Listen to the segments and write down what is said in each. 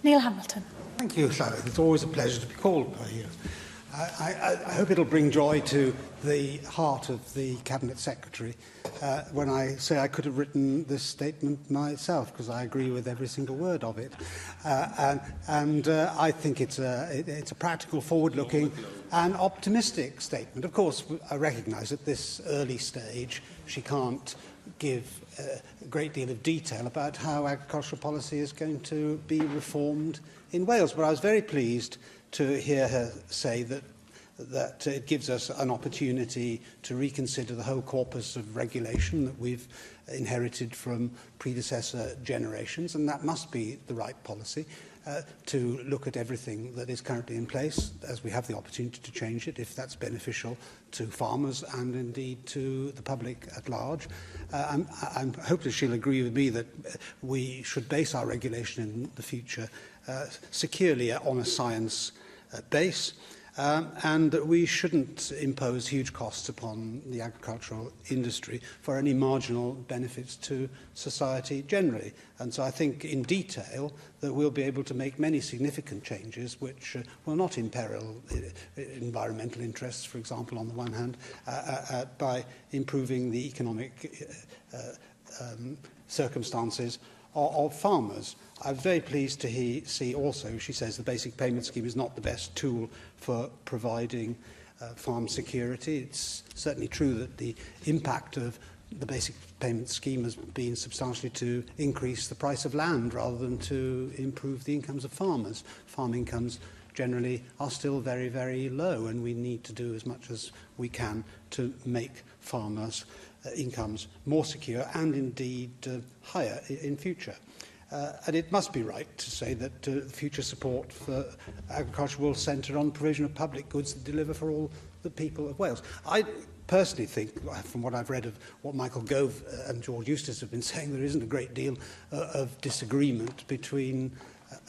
Neil Hamilton. Thank you, Charlotte. It's always a pleasure to be called by you. I hope it'll bring joy to the heart of the Cabinet Secretary when I say I could have written this statement myself, because I agree with every single word of it. I think it's a practical, forward-looking and optimistic statement. Of course, I recognise at this early stage she can't give a great deal of detail about how agricultural policy is going to be reformed in Wales, but I was very pleased to hear her say that it gives us an opportunity to reconsider the whole corpus of regulation that we've inherited from predecessor generations, and that must be the right policy, to look at everything that is currently in place as we have the opportunity to change it if that's beneficial to farmers and indeed to the public at large. I'm hopefully she'll agree with me that we should base our regulation in the future securely on a science base, and that we shouldn't impose huge costs upon the agricultural industry for any marginal benefits to society generally. And so I think in detail that we'll be able to make many significant changes which will not imperil environmental interests, for example, on the one hand, by improving the economic circumstances of farmers. I'm very pleased to see also, she says, the basic payment scheme is not the best tool for providing farm security. It's certainly true that the impact of the basic payment scheme has been substantially to increase the price of land rather than to improve the incomes of farmers. Farm incomes generally are still very, very low, and we need to do as much as we can to make farmers' incomes more secure and indeed higher in future. And it must be right to say that future support for agriculture will centre on provision of public goods that deliver for all the people of Wales. I personally think, from what I've read of what Michael Gove and George Eustace have been saying, there isn't a great deal of disagreement between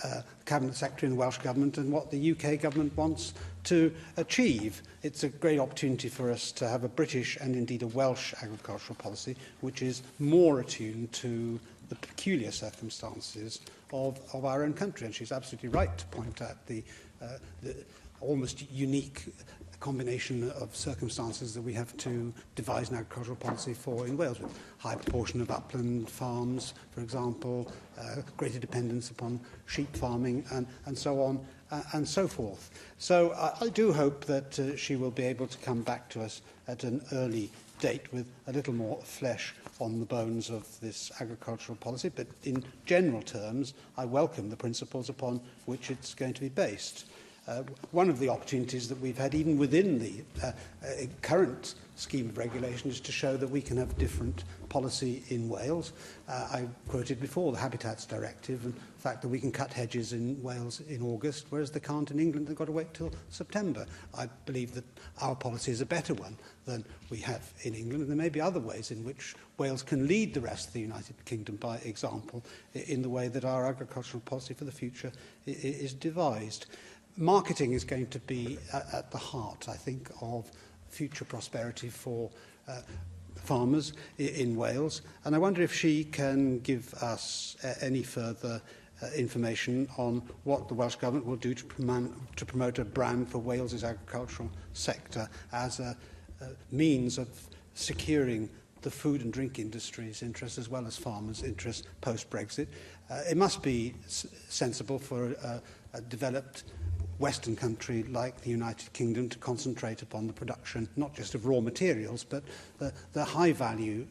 the Cabinet Secretary and the Welsh Government and what the UK Government wants to achieve. It's a great opportunity for us to have a British and indeed a Welsh agricultural policy which is more attuned to the peculiar circumstances of our own country. And she's absolutely right to point out the almost unique combination of circumstances that we have to devise an agricultural policy for in Wales, with high proportion of upland farms, for example, greater dependence upon sheep farming, and so on and so forth. So I do hope that she will be able to come back to us at an early date with a little more flesh on the bones of this agricultural policy, but in general terms I welcome the principles upon which it's going to be based. One of the opportunities that we've had even within the current scheme of regulation is to show that we can have different policy in Wales. I quoted before the Habitats Directive and the fact that we can cut hedges in Wales in August, whereas they can't in England. They've got to wait till September. I believe that our policy is a better one than we have in England, and there may be other ways in which Wales can lead the rest of the United Kingdom by example in the way that our agricultural policy for the future is devised. Marketing is going to be at the heart, I think, of future prosperity for farmers in Wales. And I wonder if she can give us any further information on what the Welsh Government will do to promote a brand for Wales's agricultural sector as a means of securing the food and drink industry's interests as well as farmers' interests post-Brexit. It must be sensible for a developed Western country like the United Kingdom to concentrate upon the production not just of raw materials but the high-value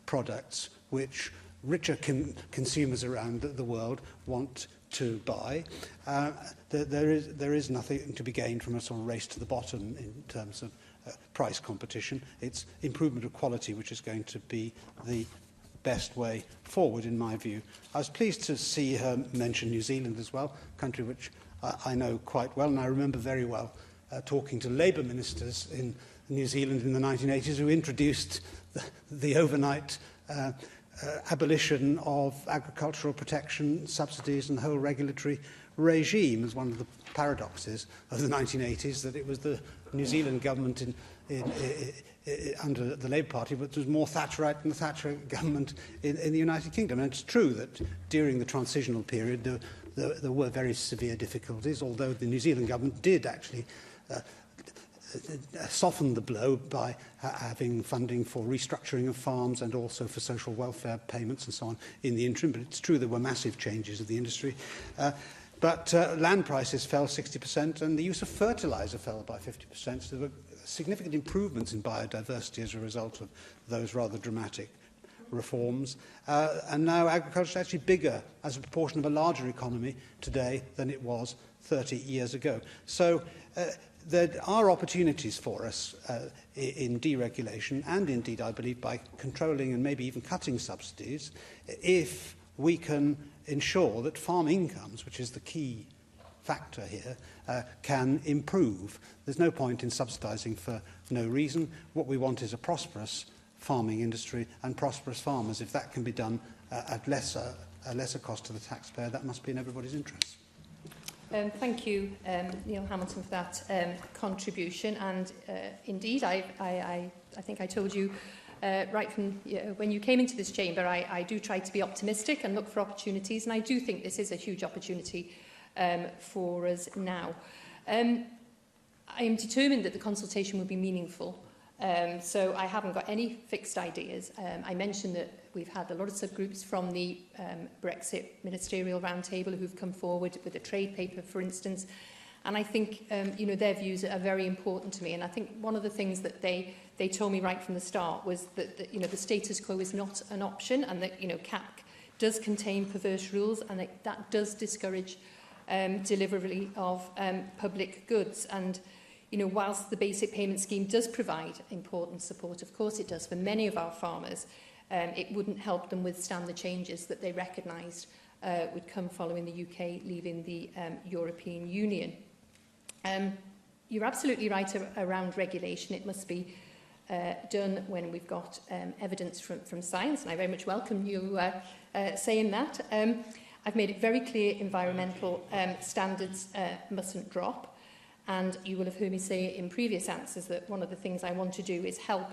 products which richer consumers around the world want to buy. There is nothing to be gained from a sort of race to the bottom in terms of price competition. It's improvement of quality which is going to be the best way forward, in my view. I was pleased to see her mention New Zealand as well, a country which I know quite well, and I remember very well talking to Labour ministers in New Zealand in the 1980s who introduced the overnight abolition of agricultural protection subsidies and the whole regulatory regime as one of the paradoxes of the 1980s, that it was the New Zealand government under the Labour Party, but was more Thatcherite than the Thatcher government in the United Kingdom. And it's true that during the transitional period, there were very severe difficulties, although the New Zealand government did actually soften the blow by having funding for restructuring of farms and also for social welfare payments and so on in the interim. But it's true there were massive changes of the industry. But land prices fell 60% and the use of fertiliser fell by 50%. So there were significant improvements in biodiversity as a result of those rather dramatic reforms. And now agriculture is actually bigger as a proportion of a larger economy today than it was 30 years ago. So there are opportunities for us in deregulation, and indeed, I believe, by controlling and maybe even cutting subsidies, if we can ensure that farm incomes, which is the key factor here, can improve. There's no point in subsidising for no reason. What we want is a prosperous farming industry and prosperous farmers. If that can be done at a lesser cost to the taxpayer, that must be in everybody's interest. Thank you, Neil Hamilton, for that contribution. And indeed, I think I told you right from when you came into this chamber, I do try to be optimistic and look for opportunities. And I do think this is a huge opportunity for us now. I am determined that the consultation will be meaningful. So I haven't got any fixed ideas. I mentioned that we've had a lot of subgroups from the Brexit ministerial roundtable who've come forward with a trade paper, for instance. And I think, their views are very important to me. And I think one of the things that they told me right from the start was that the status quo is not an option, and that, CAP does contain perverse rules, and that does discourage delivery of public goods. And whilst the basic payment scheme does provide important support, of course it does, for many of our farmers, it wouldn't help them withstand the changes that they recognised would come following the UK leaving the European Union. You're absolutely right around regulation. It must be done when we've got evidence from science, and I very much welcome you saying that. I've made it very clear environmental standards mustn't drop. And you will have heard me say in previous answers that one of the things I want to do is help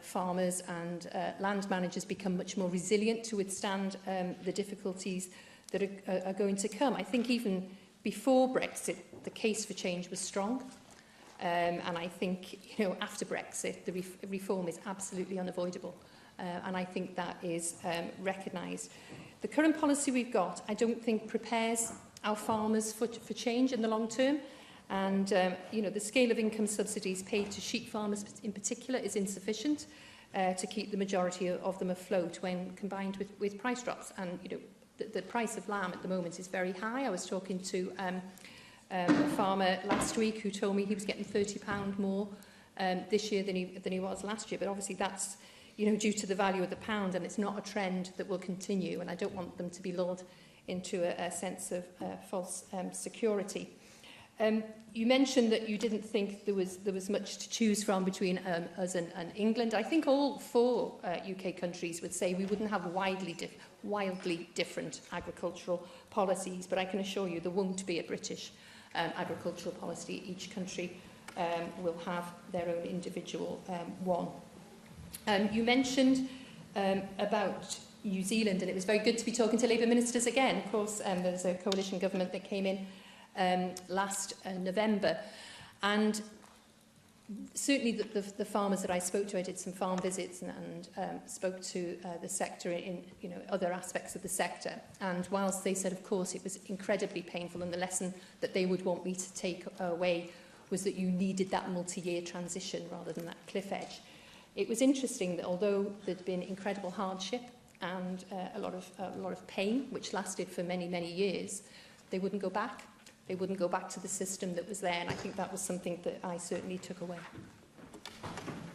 farmers and land managers become much more resilient to withstand the difficulties that are going to come. I think even before Brexit, the case for change was strong. And I think, after Brexit, the reform is absolutely unavoidable. And I think that is recognised. The current policy we've got, I don't think prepares our farmers for change in the long term. And, the scale of income subsidies paid to sheep farmers in particular is insufficient to keep the majority of them afloat when combined with price drops. And, the price of lamb at the moment is very high. I was talking to a farmer last week who told me he was getting £30 more this year than he was last year. But obviously that's, due to the value of the pound, and it's not a trend that will continue. And I don't want them to be lulled into a sense of false security. You mentioned that you didn't think there was much to choose from between us and England. I think all four UK countries would say we wouldn't have wildly different agricultural policies, but I can assure you there won't be a British agricultural policy. Each country will have their own individual one. You mentioned about New Zealand, and it was very good to be talking to Labour ministers again. Of course, there's a coalition government that came in last November, and certainly the farmers that I spoke to, I did some farm visits and spoke to the sector in other aspects of the sector, and whilst they said of course it was incredibly painful, and the lesson that they would want me to take away was that you needed that multi-year transition rather than that cliff edge. It was interesting that although there'd been incredible hardship and a lot of pain, which lasted for many years, they wouldn't go back. They wouldn't go back to the system that was there, and I think that was something that I certainly took away.